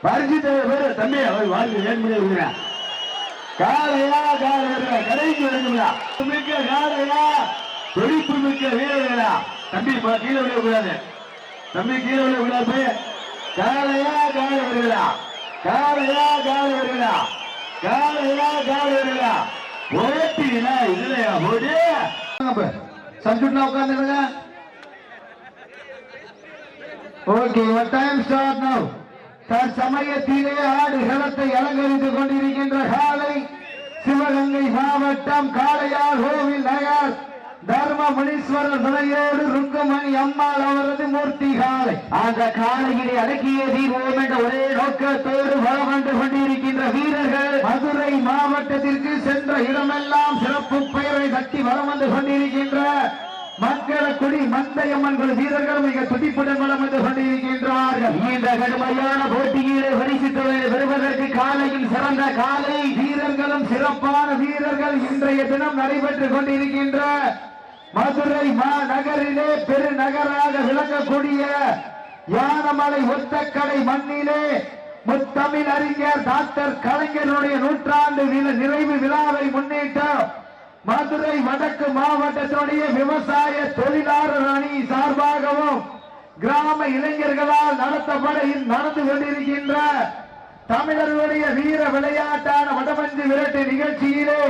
பரிசு பேரு தம்பி அவர் வாழ்க்கை ஏற்படுத்த காலையா காலையா கடைக்கு வருங்களா மிக்க காலையா துடிப்பு மிக்க வீரர்களா தம்பி கீழே விடக்கூடாது தம்பி கீழே விடக்கூடாது காலையா காலை வருகிறா காலையா காலை வருகிறா காலையா காலை வருகிறா ஓட்டினா இல்லையா ஓடி சப்ஜெக்ட்ல உட்காந்துருங்க ஓகே டைம் ஸ்டார்ட் நவ தற்சமயத்திலே ஆடுகளத்தை அலங்கரித்துக் கொண்டிருக்கின்ற காலை சிவகங்கை மாவட்டம் காளையார் கோவில் நகர் தர்ம முனீஸ்வரர் துணையோடு ருக்குமணி அம்மாள் அவரது மூர்த்தி காலை அந்த காளையிலே அடக்கிய தீர்வோம் என்ற ஒரே நோக்கத்தோடு வளம் வந்து கொண்டிருக்கின்ற வீரர்கள் மதுரை மாவட்டத்திற்கு சென்ற இடமெல்லாம் சிறப்பு பெயரை தட்டி வளம் வந்து கொண்டிருக்கின்ற மக்களக்குடி மந்தையம்மன் குழு வீரர்கள் மிக துடிப்புடன் வளம் வந்து கொண்டிருக்கின்றார்கள். இந்த கடுமையான போட்டியிலே பரிசு பெறுவதற்கு காலையில் சிறந்த காலை வீரர்களும் சிறப்பான வீரர்கள் இன்றைய தினம் நடைபெற்றுக் கொண்டிருக்கின்ற மதுரை மாநகரிலே பெருநகராக விளங்கக்கூடிய யானமலை ஒத்தக்கடை மண்ணிலே முத்தமிழ் அறிஞர் டாக்டர் கலைஞருடைய நூற்றாண்டு நிறைவு விழாவை முன்னிட்டு மதுரை வடக்கு மாவட்டத்தினுடைய விவசாய தொழிலாளர் அணி சார்பாகவும் கிராம இளைஞர்களால் நடந்து கொண்டிருக்கின்ற தமிழர்களுடைய வீர விளையாட்டான வடமஞ்சு விரட்டு நிகழ்ச்சியிலே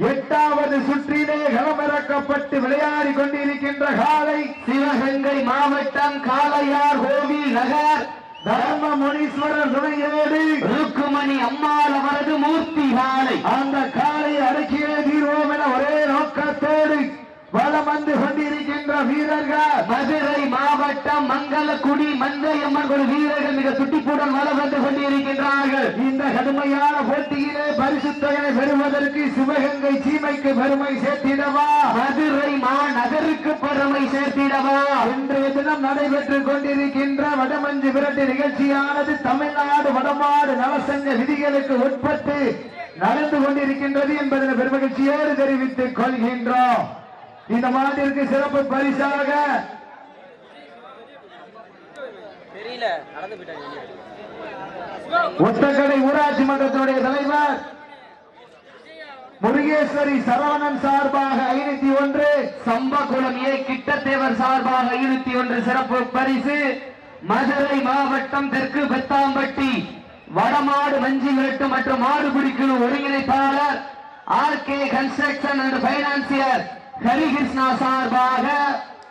8வது சுற்றிலே களமிறக்கப்பட்டு விளையாடி கொண்டிருக்கின்ற காலை சிவகங்கை மாவட்டம் காளையார் கோவில் நகர் தர்ம முனீஸ்வரர் துணையோடு ருக்குமணி அம்மாள் அவரது மூர்த்தி காலை அந்த காலையை அடக்கிய தீர்வோம் என ஒரே நோக்கத்தோடு வலம் வந்து கொண்டிருக்கின்ற வீரர்கள் மதுரை மாவட்டம் மங்களக்குடி மந்தையம்மன் ஒரு வீரர்கள் மிக துட்டிப்புடன் வலம் வந்து கொண்டிருக்கின்றார்கள். இந்த கடுமையான போட்டியிலே பரிசு தொகையை பெறுவதற்கு சிவகங்கை சீமைக்கு பெருமை சேர்த்திடவா மதுரை மாநகருக்கு பெருமை சேர்த்திடவா இன்றைய தினம் நடைபெற்றுக் கொண்டிருக்கின்ற வடமஞ்சு விரட்டு நிகழ்ச்சியானது தமிழ்நாடு வடமாடு நலசங்க விதிகளுக்கு உட்பட்டு நடந்து கொண்டிருக்கின்றது என்பதனை பெருமகிழ்ச்சியோடு தெரிவித்துக் கொள்கின்றோம். இந்த மாட்டிற்கு சிறப்பு பரிசாக ஒத்தக்கடை ஊராட்சி மன்றத்தினுடைய தலைவர் முருகேஸ்வரி சரவணன் சார்பாக 501 சம்பகுளம் ஏ கிட்டத்தேவர் சார்பாக 501 சிறப்பு பரிசு மதுரை மாவட்டம் தெற்கு பெத்தாம்பட்டி வடமாடு மஞ்சி விரட்டு மற்றும் மாடுபிடி குழு ஒருங்கிணைப்பாளர் RK construction and financier Harikrishna சார்பாக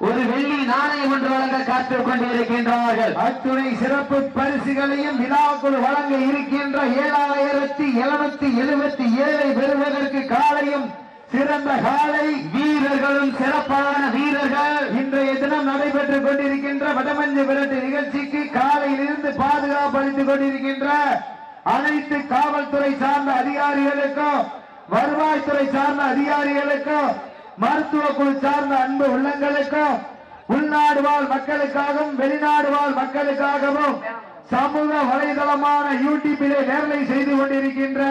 ஒரு வெள்ளி நாணயம் ஒன்று வழங்க காத்துக் கொண்டிருக்கின்றார்கள். அத்துணை சிறப்பு பரிசுகளையும் விழாக்குழு வழங்க இருக்கின்ற 7777 பெறுவதற்கு காலையும் சிறந்த காலை வீரர்களும் சிறப்பான வீரர்கள் இன்றைய தினம் நடைபெற்றுக் கொண்டிருக்கின்ற வடமஞ்சு விரட்டு நிகழ்ச்சிக்கு காலையிலிருந்து பாதுகாப்பு அளித்துக் கொண்டிருக்கின்ற அனைத்து காவல்துறை சார்ந்த அதிகாரிகளுக்கும் வருவாய்த்துறை சார்ந்த அதிகாரிகளுக்கும் மருத்துவ குழு சார்ந்த அன்பு உள்ளங்களுக்கும் உள்நாடு வாழ் மக்களுக்காகவும் வெளிநாடு வாழ் மக்களுக்காகவும் சமூக வலைதளமான யூடியூபிலே நேர்லை செய்து கொண்டிருக்கின்ற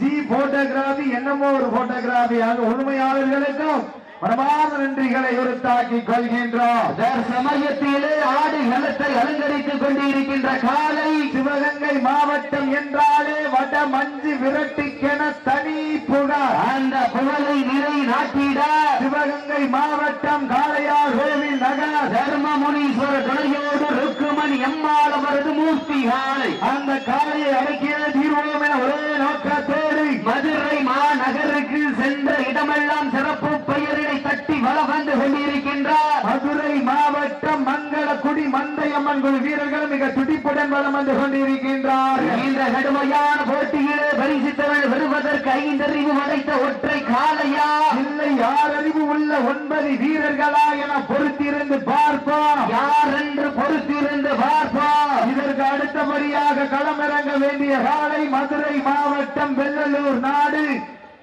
ஜி போட்டோகிராபி என்னமோ ஒரு போட்டோகிராபி ஆக உண்மையாளர்களுக்கும் மனமார்ந்த நன்றிகளை உறுத்தாக்கிக் கொள்கின்றோம். சமயத்திலே ஆடு களத்தை அலங்கரித்துக் கொண்டிருக்கின்ற காலை சிவகங்கை மாவட்டம் என்றாலே வட மஞ்சு விரட்டுக்கென தனி புகழ். அந்த புகழை நிறை நாட்டிட சிவகங்கை மாவட்டம் காளையார் கோவில் நகர் தர்ம முனீஸ்வரர் துணையோடு ருக்குமணி அம்மாள் அவரது மூர்த்தி காலை அந்த காலையை அடக்கிய தீர்வோம் என ஒரே நோக்கத்தோடு மதுரை மாநகருக்கு சென்ற இடமெல்லாம் சிறப்பு பெயரினை தட்டி வலம் வந்து கொண்டிருக்கின்றார். மதுரை மாவட்டம் மங்களக்குடி மந்தையம்மன் குழு வீரர்கள் மிக துடிப்புடன் வலம் வந்து கொண்டிருக்கின்றார். இந்த கடுமையான போட்டியிலே பரிசு பெறுவதற்கு 5 அறிவு படைத்த ஒற்றை காளையா இல்லை 6 அறிவு உள்ள 9 வீரர்களா என பொறுத்திருந்து பார்ப்போம். யார் என்று பொறுத்திருந்து பார்ப்போம். இதற்கு அடுத்தபடியாக களமிறங்க வேண்டிய காலை மதுரை மாவட்டம் வெள்ளலூர் நாடு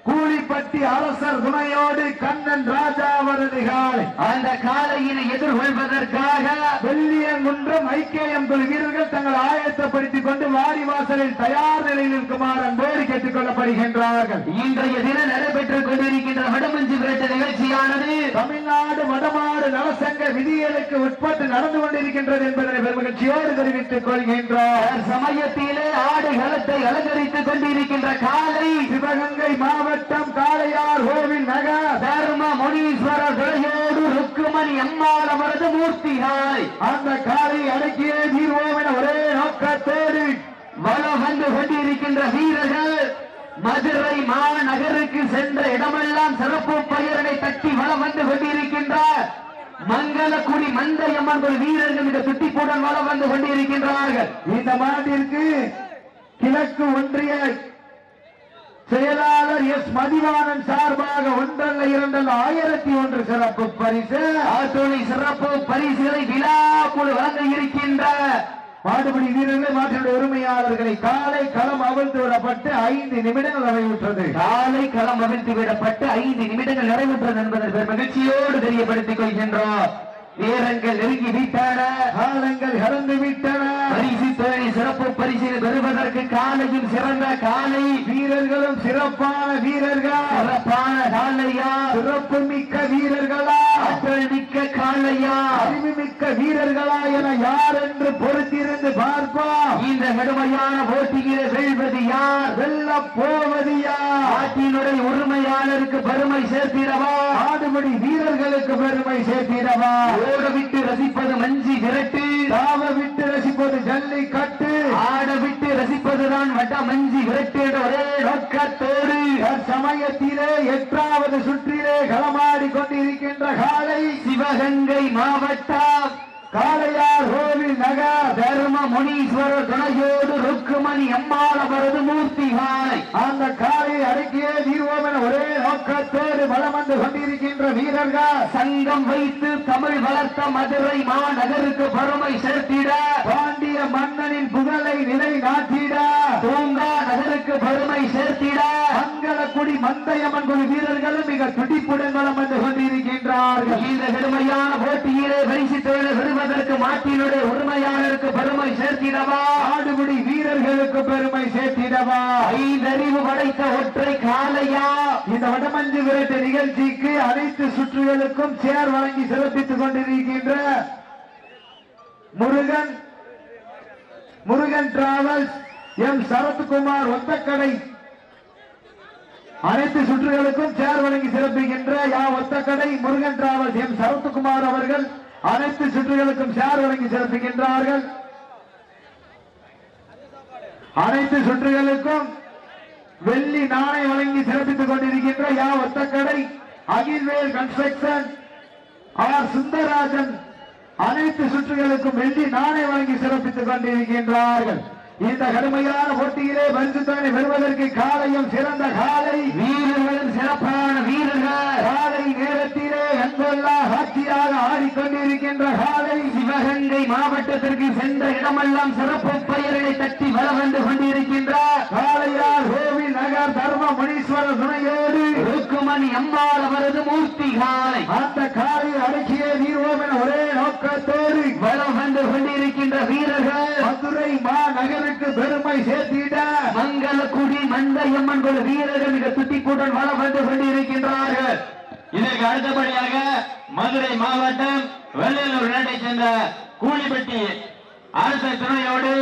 கூலிப்பட்டி அரசர் துணையோடு கண்ணன் ராஜா அவரது காலை. அந்த காலையினை எதிர்கொள்வதற்காக வெள்ளியங்குன்றம் ஐக்கியம் குழு வீரர்கள் தங்கள் ஆயத்தப்படுத்திக் கொண்டு வாடிவாசலில் தயார் நிலையில் இருக்குமாறு அன்போடு கேட்டுக் கொள்ளப்படுகின்றார்கள். இன்றைய தினம் நடைபெற்றுக் கொண்டிருக்கின்ற வடமஞ்சு விரட்டு நிகழ்ச்சியானது தமிழ்நாடு வடமாடு நலசங்க விதிகளுக்கு உட்பட்டு நடந்து கொண்டிருக்கின்றது என்பதனை பெருமகிழ்ச்சியோடு தெரிவித்துக் கொள்கின்றோம். சமயத்திலே ஆடுகளத்தை அலங்கரித்துக் கொண்டிருக்கின்ற காலை சிவகங்கை மாவட்டம் காளையார் கோவில் நகர் தர்ம முனீஸ்வரர் துணையோடு ருக்குமணி அம்மாள் அவரது மூர்த்திகாலை. அந்த காலை அடக்கியே தீர்வோம் என ஒரே நோக்கத்தோடு வலம் வந்து கொண்டிருக்கின்ற வீரர்கள் மதுரை மாநகருக்கு சென்ற இடமெல்லாம் சிறப்பு பெயரனை தட்டி வலம் வந்து கொண்டிருக்கின்ற மங்களக்குடி மந்தையம்மன் ஒரு வீரர்கள் இந்த துட்டிப்புடன் வலம் வந்து கொண்டிருக்கின்றார்கள். இந்த மாட்டிற்கு கிழக்கு ஒன்றிய செயலாளர் எஸ் மதிவாணன் சார்பாக ஒன்றல்ல இரண்டல்ல 1001 சிறப்பு பரிசு ஆத்தோலை சிறப்பு பரிசுகளை விழா குழு வழங்க இருக்கின்ற மாடுபிடி வீரர்கள் மாற்றினுடைய உரிமையாளர்களை காலை களம் அவிழ்த்து விடப்பட்டு 5 நிமிடங்கள் நிறைவுற்றது. காலை களம் அவிழ்த்து விடப்பட்டு 5 நிமிடங்கள் நிறைவுற்றது என்பதை மகிழ்ச்சியோடு தெரியப்படுத்திக் கொள்கின்றோம். நேரங்கள் நெருங்கி விட்டன, காலங்கள் கடந்து விட்டன. பரிசு தொழில் சிறப்பு பரிசினை பெறுவதற்கு காலையும் சிறந்த காலை வீரர்களும் சிறப்பான வீரர்கள், சிறப்பான காலையா, சிறப்பு மிக்க வீரர்களா, ஆற்றல் மிக்க காலையா, அறிவு மிக்க வீரர்களா என யார் என்று பொறுத்திருந்து பார்ப்போம். இந்த கடுமையான போட்டியிலே வெல்வது யார், வெல்ல போவது யார்? நாட்டினுடைய உரிமையாளருக்கு பெருமை சேர்த்திடவா, ஆடுபடி வீரர்களுக்கு பெருமை சேர்த்திடவா? ஓட விட்டு ரசிப்பது மஞ்சி விரட்டு, தாவ விட்டு ரசிப்பது ஜல்லிக்கட்டு, ஆட விட்டு ரசிப்பதுதான் வட்ட மஞ்சி விரட்டு என்ற ஒரே நோக்கத்தோடு சமயத்திலே 8வது சுற்றிலே களமாடி கொண்டிருக்கின்ற காலை சிவகங்கை மாவட்டம் காளையார் கோவில் நகர் தர்ம முனீஸ்வரர் துணையோடு ருக்குமணி அம்மாள் அவரது மூர்த்தி காலை. அந்த காலை அடக்கியே தீர்வோம் என ஒரே நோக்கத்தோடு வலம் வந்து கொண்டிருக்கின்ற வீரர்கள் சங்கம் வைத்து தமிழ் வளர்த்த மதுரை மாநகருக்கு பெருமை சேர்த்திட, பாண்டிய மன்னனின் புகழை நிலை நாட்டிட, தூங்கா நகருக்கு பெருமை சேர்த்திட மங்களக்குடி மந்தையம்மன் குழு வீரர்களும் மிக துடிப்புடன் வலம் வந்து கொண்டிருக்கின்றார்கள். இந்த கடுமையான போட்டியிலே பரிசு தொழிலை பெறுவதற்கு மாட்டினுடைய உரிமையாளருக்கு பெருமை சேர்த்திடவா, ஆடுபடி வீரர்களுக்கு பெருமை சேர்த்திடவா? 5 அறிவு படைத்த ஒற்றை காலையா? இந்த வடமஞ்சு விரட்டு நிகழ்ச்சிக்கு அனைத்து சுற்றுகளுக்கும் சேர் வழங்கி சிறப்பித்துக் கொண்டிருக்கின்ற முருகன் டிராவல்ஸ் எம் சரத்குமார் ஒத்தக்கடை அனைத்து சுற்றுகளுக்கும் சேர் வழங்கி சிறப்பிக்கின்ற ஒத்தக்கடை முருகன் டிராவல்ஸ் எம் சரத்குமார் அவர்கள் அனைத்து சுற்றுகளுக்கும் சேர் வழங்கி சிறப்பிக்கின்றார்கள். அனைத்து சுற்றுகளுக்கும் வெள்ளி நாணை வழங்கி சிறப்பித்துக் கொண்டிருக்கின்ற ஒத்தக்கடை அகில்வேல் கன்ஸ்ட்ரக்ஷன் ஆர் சுந்தரராஜன் அனைத்து சுற்றுகளுக்கும் வெள்ளி நாணை வழங்கி சிறப்பித்துக் கொண்டிருக்கின்றார்கள். இந்த கடுமையான போட்டியிலே பரிசு தொகையை பெறுவதற்கு காலையும் சிறந்த காலை, வீரர்களும் சிறப்பான வீரர்கள், காலை நேரத்திலே அன்பெல்லா ஆட்சியாக ஆடிக்கொண்டிருக்கின்ற காலை சிவகங்கை மாவட்டத்திற்கு சென்ற இடமெல்லாம் சிறப்பு பெயர்களை தட்டி வலம் வந்து கொண்டிருக்கின்ற காளையார் கோவில் நகர் தர்ம முனீஸ்வரர் துணையோடு ருக்குமணி அம்மாள் அவரது மூர்த்தி காலை. அந்த காலை அடக்கியே தீர்வோம் என ஒரே நோக்கத்தோடு வலம் வந்து கொண்டிருக்கின்ற வீரர்கள் மதுரை மாநகருக்கு பெருமை சேர்த்திட மங்களக்குடி மந்தையம்மன் குழு வீரர்கள் மிக துட்டிப்புடன் வலம் வந்து கொண்டிருக்கின்றார்கள். இதற்கு அடுத்தபடியாக மதுரை மாவட்டம் வெள்ளையனூர் நாட்டை சேர்ந்த கூலிப்பட்டி அரசு துணையோடு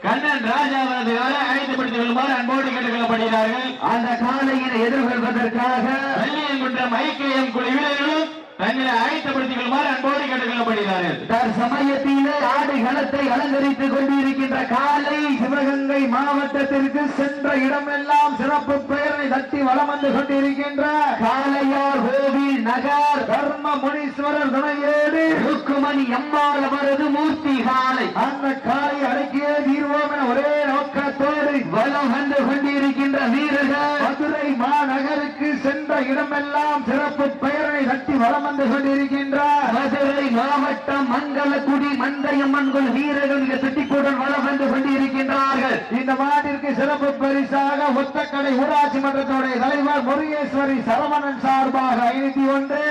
கண்ணன் ராஜா அவரது அழைத்துப்படுத்திக் கொள்ளுமாறு அன்போடு கேட்டுக் கொள்ளப்படுகிறார்கள். அந்த காலையினை எதிர்கொள்வதற்காக வெள்ளியங்குன்றம் ஐக்கியம் குழு வீரர்களும் தங்களை அழைத்தப்படுத்திக் கொள்ளுமாறு அன்போடு கேட்டுக் கொள்ளப்படுகிறார்கள். சமயத்திலே ஆடுகளத்தை அலங்கரித்துக் கொண்டிருக்கின்ற காலை சிவகங்கை மாவட்டத்திற்கு சென்ற இடமெல்லாம் சிறப்பு பெயரை தட்டி வலம் வந்து கொண்டிருக்கின்ற காளையார் கோவில் நகர் தர்ம முனீஸ்வரர் துணையோடு ருக்குமணி அம்மாள் அவரது மூர்த்தி காலை. அந்த காலை அடக்கியே தீர்வோம் என ஒரே நோக்கத்தோடு வலம் வந்து கொண்டிருக்கின்ற வீரர்கள் மதுரை மாநகருக்கு சென்ற இடமெல்லாம் சிறப்பு பெயரை தட்டி வலம் வந்து கொண்டிருக்கின்ற மதுரை மாவட்டம் மங்களக்குடி மந்தையம்மன் குழு வீரர்கள் மிக துட்டிப்புடன் வலம் வந்து கொண்டிருக்கின்றார்கள். இந்த மாட்டிற்கு சிறப்பு பரிசாக ஒத்தக்கடை ஊராட்சி மன்றத்துடைய தலைவர் முருகேஸ்வரி சரவணன் சார்பாக 501,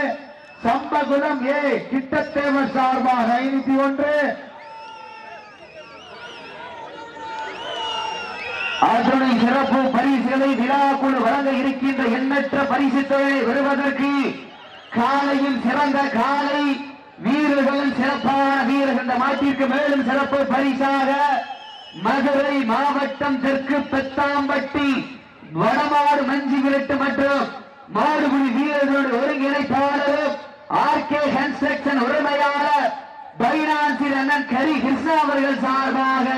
சம்பகுலம் ஏ கிட்டத்தேவர் சார்பாக 501, அத்துணை சிறப்பு பரிசுகளை விழாக்குழு வழங்க இருக்கின்ற எண்ணற்ற பரிசு தொகையை பெறுவதற்கு காலையில் சிறந்த காலை வீரர்களும் சிறப்பான வீரர்கள் இந்த மாட்டிற்கு மேலும் சிறப்பு பரிசாக மதுரை மாவட்டம் தெற்கு பெத்தாம்பட்டி வடமாடு மஞ்சி விரட்டு மற்றும் மாடுபுடி வீரர்களுடைய ஒருங்கிணைப்பாளர் ஆர்கே கன்ஸ்ட்ரக்ஷன் உரிமையாளர் பைனான்சில் அண்ணன் கரி கிருஷ்ணா அவர்கள் சார்பாக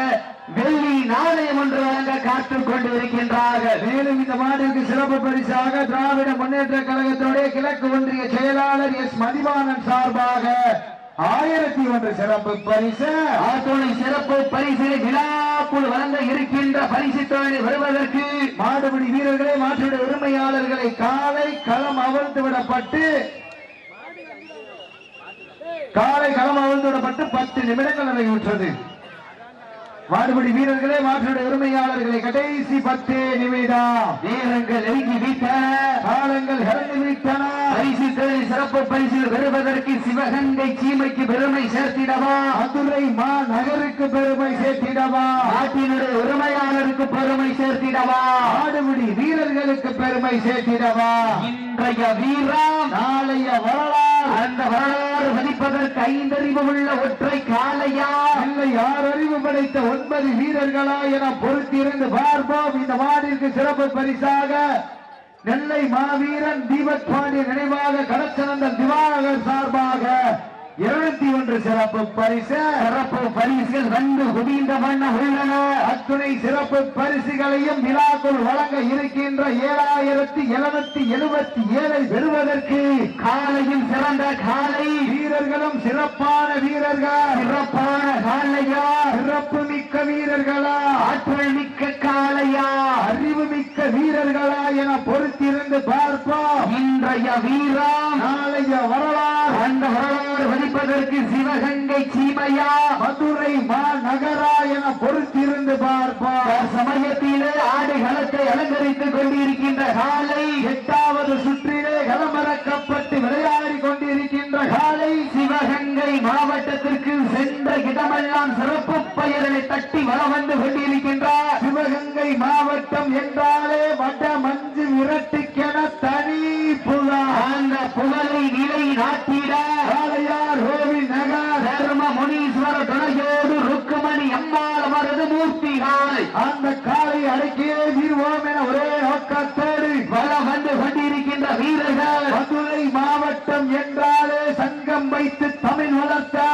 வெள்ளி நாணயம் ஒன்று வழங்க காத்துக் கொண்டிருக்கின்றார்கள். மேலும் இந்த மாநிலக்கு சிறப்பு பரிசாக திராவிட முன்னேற்ற கழகத்துடைய கிழக்கு ஒன்றிய செயலாளர் எஸ் மதிவானன் சார்பாக 1001 சிறப்பு பரிசு. அத்துணை சிறப்பு பரிசிலை விழாக்குழு வழங்க இருக்கின்ற பரிசு தொகையை வருவதற்கு மாடுபிடி வீரர்களே மாற்றுடைய உரிமையாளர்களை காலை களம் அவிழ்த்து விடப்பட்டு 10 நிமிடங்கள் நிறைவுற்றது. மாடுபிடி வீரர்களே மாற்றுடைய உரிமையாளர்களை கடைசி 10 நிமிடம் நேரங்கள் நெருங்கி விட்டன, காலங்கள் இறங்கி விட்டன. பரிசு தொகை சிறப்பு பரிசில் பெறுவதற்கு சிவகங்கை சீமைக்கு பெருமை சேர்த்திடவா, மதுரை நகருக்கு பெருமை சேர்த்திடவா, நாட்டினுடைய உரிமையாளருக்கு பெருமை சேர்த்திடவா, மாடுபிடி வீரர்களுக்கு பெருமை சேர்த்திடவா. இன்றைய வீரம் நாளைய வரலாறு. அந்த வரலாறு மதிப்பதற்கு 5 அறிவு உள்ள ஒற்றை காளையா இல்லை 6 அறிவு படைத்த 9 வீரர்களா என பொறுத்திருந்து பார்ப்போம். இந்த மாடிற்கு சிறப்பு பரிசாக நெல்லை மாவீரன் தீபக் பாண்டிய நினைவாக கடச்சனந்தன் திவாகர் சார்பாக 201 சிறப்பு பரிசு. சிறப்பு பரிசுகள் வந்து குவிந்த வண்ணம் உள்ளன. அத்துணை சிறப்பு பரிசுகளையும் விழாக்குள் வழங்க இருக்கின்ற 7777 பெறுவதற்கு காலையில் சிறந்த காலை வீரர்களும் சிறப்பான வீரர்கள், சிறப்பான காலையா, சிறப்பு மிக்க வீரர்களா, ஆற்றல் மிக்க காலையா, அறிவு மிக்க வீரர்களா என பொறுத்திருந்து பார்ப்போம். இன்றைய வீரம் நாளைய வரலாறு. அந்த வரலாறு மதிப்பதற்கு சிவகங்கை சீமையா மதுரை நகரா என பொறுத்திருந்து பார்ப்போம். சமயத்திலே ஆடுகளத்தை அலங்கரித்துக் கொண்டிருக்கின்ற காலை 8வது சுற்றிலே களமிறக்கப்பட்டு விளையாடி கொண்டிருக்கின்ற காலை சிவகங்கை மாவட்டத்திற்கு சென்ற இடமெல்லாம் சிறப்பு பெயர்களை தட்டி வளம் வந்து கொண்டிருக்கின்றார். சிவகங்கை மாவட்டம் என்றாலே வட மஞ்சு விரட்டுக்கென தனி புகழ். அந்த புகழை நிலை நாட்டிட காளையார் கோவில் நகர் தர்ம முனீஸ்வர துணையோடு ருக்குமணி அம்மாள் அவரது மூர்த்தி காலை அந்த காலை அடக்கியே தீர்வோம் என ஒரே நோக்கத்தோடு வளம் வந்து கொண்டிருக்கின்ற வீரர்கள். மதுரை மாவட்டம் என்றாலே சங்கம் வைத்து தமிழ் வளர்த்த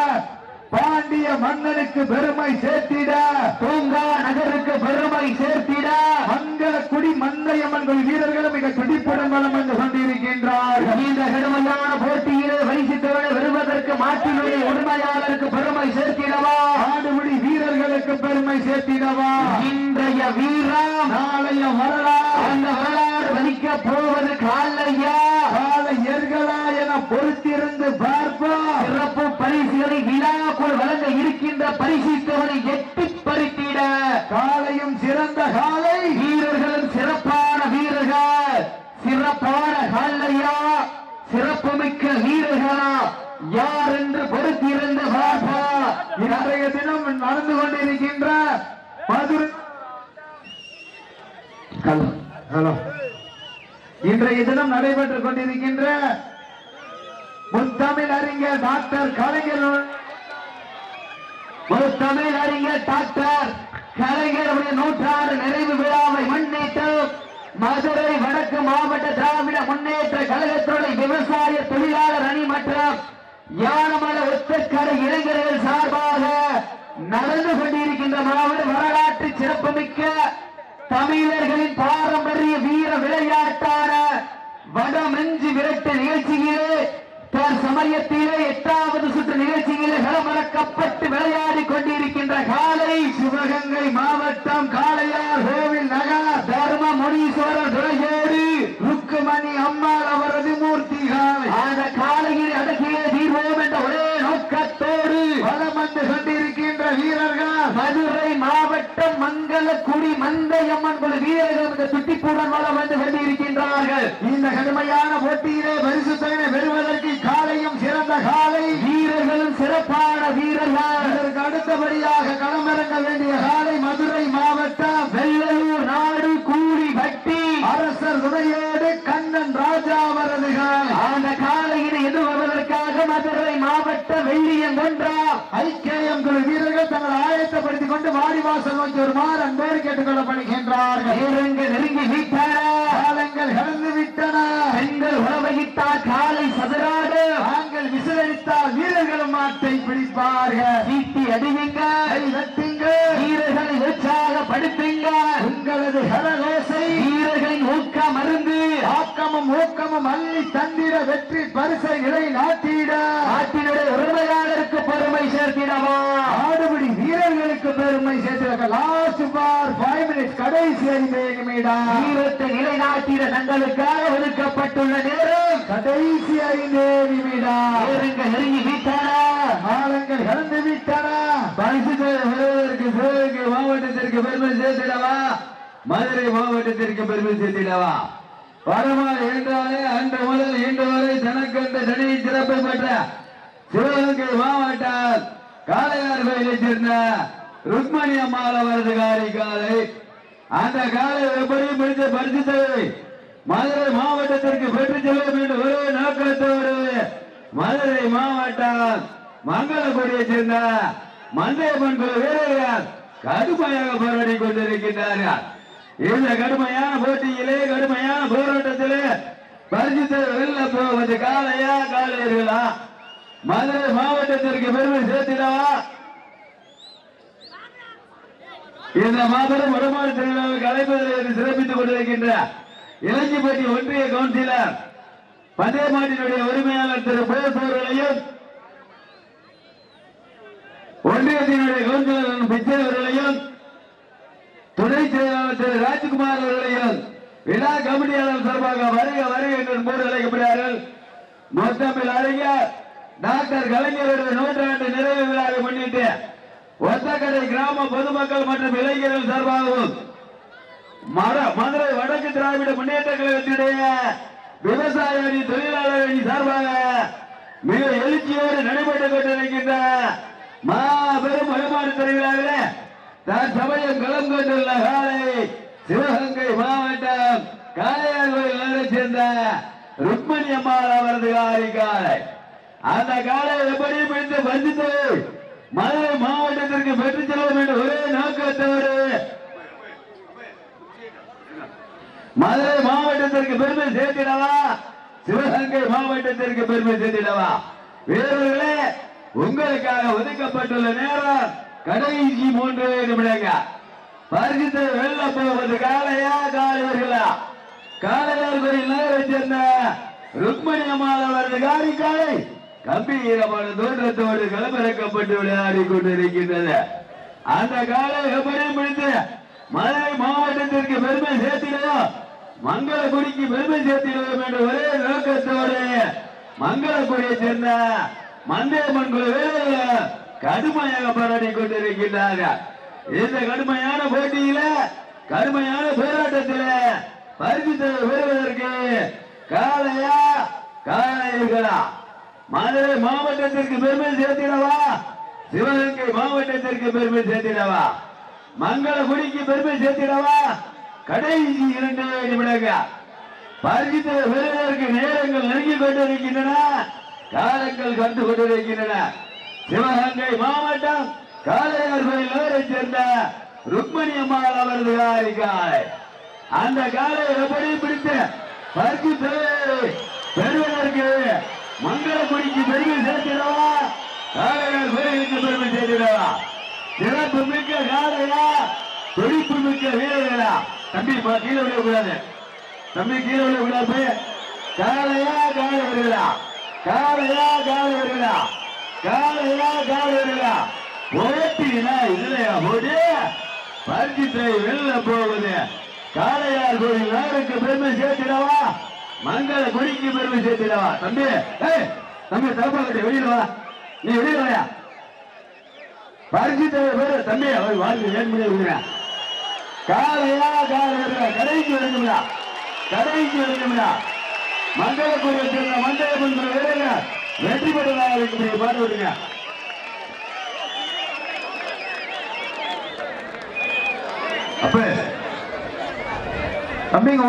பாண்டிய மன்னனுக்கு பெருமை சேர்த்திட, பூங்கா நகருக்கு பெருமை சேர்த்திட மங்களக்குடி மந்தையம்மன் வீரர்களும் மிக துடிப்புடன் வளம் வந்து கொண்டிருக்கின்றார்கள். இந்த கடுமையான போட்டியிலே பரிசுத்தவரை வருவதற்கு மாற்றினுடைய உரிமையாளருக்கு பெருமை சேர்த்திடவா, ஆடுபிடி வீரர்களுக்கு பெருமை சேர்த்திடவா. இன்றைய வீரம் நாளைய வரலாறு. அந்த வரலாறு வலிக்க போவது காலையா காளையர்களா என பொறுத்திருந்து பார்ப்போம். சிறப்பு பரிசுகளை விழாக்குள் வழங்க இருக்கின்ற பரிசுத்தவரை எட்டி பறித்திட காலையும் சிறந்த காலை வீரர்களும் சிறப்பான வீரர்கள். சிறப்பான காலையா, சிறப்புமிக்க வீரர்களா யார் என்று பொறுத்திருந்து பார்ப்பா. இன்றைய தினம் நடந்து கொண்டிருக்கின்ற மதுரை இன்றைய தினம் நடைபெற்றுக் கொண்டிருக்கின்ற முத்தமிழ் அறிஞர் டாக்டர் கலைஞர் முத்தமிழ் அறிஞர் டாக்டர் கலைஞருடைய 100ஆண்டு நிறைவு விழாவை முன்னிட்டு மதுரை வடக்கு மாவட்ட திராவிட முன்னேற்ற கழகத்துடைய விவசாய தொழிலாளர் அணி மற்றும் யானமல ஒத்தக்கடை இளைஞர்கள் சார்பாக நடந்து கொண்டிருக்கின்ற மாவட்ட வரலாற்று சிறப்புமிக்க தமிழர்களின் பாரம்பரிய வீர விளையாட்டான வடமஞ்சு விரட்டு நிகழ்ச்சியிலே சமயத்திலே 8வது சுற்று நிகழ்ச்சியிலே களமிறக்கப்பட்டு விளையாடி கொண்டிருக்கின்ற காலை சிவகங்கை மாவட்டம் காளையார் கோவில் நகர் தர்ம முனீஸ்வரர் துணையோடு ருக்குமணி அம்மாள் அவரது மூர்த்தி காலை அந்த காலையில் அடக்கிய தீர்வோம் என்ற ஒரே நோக்கத்தோடு வலம் வந்து கொண்டிருக்கின்ற வீரர்கள் மதுரை மாவட்டம் மங்களக்குடி மந்தையம்மன் குழு வீரர்கள் துட்டிப்பூடன் வளம் வந்து கொண்டிருக்கின்றார்கள். இந்த கடுமையான போட்டியிலே பரிசு தொகையை பெறுவதற்கு காலையும் சிறந்த காலை, வீரர்களும் சிறப்பான வீரர்கள். இதற்கு அடுத்தபடியாக களமிறங்க வேண்டிய காலை மதுரை மாவட்டம் வெள்ளலூர் நாடு கூலி பட்டி அரசர் துணையோடு கண்ணன் ராஜா அவரது காலை. அந்த காலையினை எதிர்வதற்காக மதுரை மாவட்ட வெள்ளியங்கொன்றா ஐக்கியம் குழு வீரர்கள் தங்களை ஆயத்தப்படுத்திக் கொண்டு வாடிவாசல் நோக்கி வருமாறு அன்போடு கேட்டுக் கொள்ளப்படுகின்றார்கள். வீரர்கள் நெருங்கி விட்டன, காலங்கள் கடந்து விட்டன. பெண்கள் உறவையிட்டால் காலை சதுராடு, ஆண்கள் விசிலடித்தால் வீரர்களும் மாட்டை பிடிப்பார்கள். வீட்டி அடிவீங்க, வீரர்களை உற்சாகப்படுத்துங்க. உங்களது கரகோசை வீரர்களின் ஊக்கம் மருந்து, ஆக்கமும் ஊக்கமும் அள்ளி தந்திட வெற்றி பரிசை நிலை நாட்டிட நாட்டினுடைய உரிமையாளருக்கு பெருமை சேர்த்திடவா, ஆடுபடி வீரர்களுக்கு பெருமை சேர்த்திட லாஸ்ட் பார் 5 minutes கடைசி 5 நிமிடம் வீரத்தை நிலைநாட்டிட தங்களுக்காக ஒதுக்கப்பட்டுள்ள நேரம் கடைசி 5 நிமிடம். வீரர்கள் நெருங்கி விட்டன, காலங்கள் கடந்து விட்டன. பரிசு பெறுவதற்கு சிவகங்கை மாவட்டத்திற்கு பெருமை சேர்த்திடவா, மதுரை மாவட்டத்திற்கு பெருமை சேர்த்திடவா. வரமாறு என்றாலே அன்று முதல் இன்று வரை தனக்கென்ற தனி சிறப்பை பெற்ற சிவகங்கை மாவட்டம் காளையார் கோயிலை சேர்ந்த ருக்மணி அம்மாள் அவரது காலை. அந்த காலை எப்படி பிடித்த பரிசு தொகை மதுரை மாவட்டத்திற்கு பெற்று செல்லும் என்று ஒரே நோக்கத்தோடு மதுரை மாவட்டம் மங்களக்குடியை சேர்ந்த மந்தையம்மன் குழு வீரர்கள் கடுமையாக போராடி கொண்டிருக்கின்றார்கள். இந்த கடுமையான போட்டியிலே கடுமையான போராட்டத்திலே பரிசுத்தை வெல்ல போவது காளையா காளையர்களா, மதுரை மாவட்டத்திற்கு பெருமை சேர்த்திடவா. இந்த மாபெரும் வடமாடு திருவிழாவுக்கு அழைப்பதில் சிறப்பித்துக் கொண்டிருக்கின்ற இலஞ்சிப்பட்டி ஒன்றிய கவுன்சிலர் பந்தயமாட்டினுடைய உரிமையாளர் திரு போஸ் அவர்களையும், ஒன்றியத்தினுடைய கவுன்சிலர் பிச்சை அவர்களையும், துணை செயலாளர் திரு ராஜ்குமார் அவர்களையும் விழா கமிட்டியாளர் சார்பாக வருக வருக என்று போது அழைக்கப்படுகிறார்கள். மொத்தமில் அறிஞர் டாக்டர் கலைஞருடைய 100 நிறைவு விழாவை முன்னிட்டு ஒத்தக்கடை கிராம பொதுமக்கள் மற்றும் இளைஞர்கள் சார்பாகவும் மதுரை வடக்கு திராவிட முன்னேற்ற கழகத்தினுடைய விவசாய அணி தொழிலாளர் அணி சார்பாக மிக எழுச்சியோடு நடைபெற்றுக் கொண்டிருக்கின்ற மாபெரும் வழிபாடு திருவிழாவிலே தற்சமயம் களம் கொண்டுள்ள காலை சிவகங்கை மாவட்டம் காளையார் கோயிலை சேர்ந்த ருக்மணி அம்மாள் அவரது காலை. அந்த காலை எப்படி பிடித்து வஞ்சித்து மதுரை மாவட்டத்திற்கு பெற்று செல்வோம் என்ற ஒரே நோக்கத்தோடு மதுரை மாவட்டத்திற்கு பெருமை சேர்த்திடவா, சிவகங்கை மாவட்டத்திற்கு பெருமை சேர்த்திடவா. வீரர்களே, உங்களுக்காக ஒதுக்கப்பட்டுள்ள நேரம் கடைசி 3 நிமிடங்கள். பரிசுத்தை வெல்ல போவது காளையா காளையர்களா, காளையார் கோயில் நகரை சேர்ந்த ருக்மணி அம்மாள் அவரது காலை கம்பீரமான தோற்றத்தோடு களமிறக்கப்பட்டு விளையாடி கொண்டிருக்கின்றது. அந்த காலை எப்படி பிடித்து மதுரை மாவட்டத்திற்கு பெருமை சேர்த்திடுவோம், மங்களக்குடிக்கு பெருமை சேர்த்திடுவோம் என்ற ஒரே நோக்கத்தோடு மங்களக்குடியை சேர்ந்த மந்தையம்மன் குழு வீரர்கள் கடுமையாக போராடி கொண்டிருக்கின்றார்கள். இந்த கடுமையான போட்டியில கடுமையான போராட்டத்தில் பரிசு பெறுவதற்கு காளையா காளையர்களா, மதுரை மாவட்டத்திற்கு பெருமை சேர்த்திடவா, சிவகங்கை மாவட்டத்திற்கு பெருமை சேர்த்திடவா, மங்களக்குடிக்கு பெருமை சேர்த்திடவா. கடைசி 2 நிமிடங்கள். பரிசு பெறுவதற்கு நேரங்கள் நெருங்கிக் கொண்டிருக்கின்றன, காலங்கள் கண்டு கொண்டிருக்கின்றன. சிவகங்கை மாவட்டம் காளையார் கோயில் நகரை சேர்ந்த ருக்மணி அம்மாள் அவரது காலை. அந்த காலை எப்படி பிடித்து பரிசு பெறுவதற்கு மங்களக்குடிக்கு பெருமை சேர்த்திடவா, காளையார் கோயிலுக்கு பெருமை சேர்த்திடவா. சிறப்பு மிக்க காளையா, துடிப்பு மிக்க வீரர்களா. தம்பி கீழே விடக்கூடாது, தம்பி கீழே விடக்கூடாது. காளையா காளையர்களா, காளையா காளையர்களா, காளையா காளையர்களா. போட்டினா இல்லையா போட்டி, பரிசுத்தை வெல்ல போவது காளையார் கோயில் நகருக்கு பெருமை சேர்த்திடவா, மங்களக்குடிக்கு பெருமை சேர்த்திடவா. தம்பி தம்பி தரப்பா வெளியில வா, நீ வெளியில வாயா. பரிசு பேர் தம்பி அவர் வாழ்க்கை ஏன் முடிய காலையா கால கடைக்கு வருங்களா கடைக்கு வருங்களா மங்களக்குரிய சேர்ந்த மங்கள வீரங்க வெற்றி பெற்றதாக பாட்டு விடுங்க. அப்ப தம்பிங்க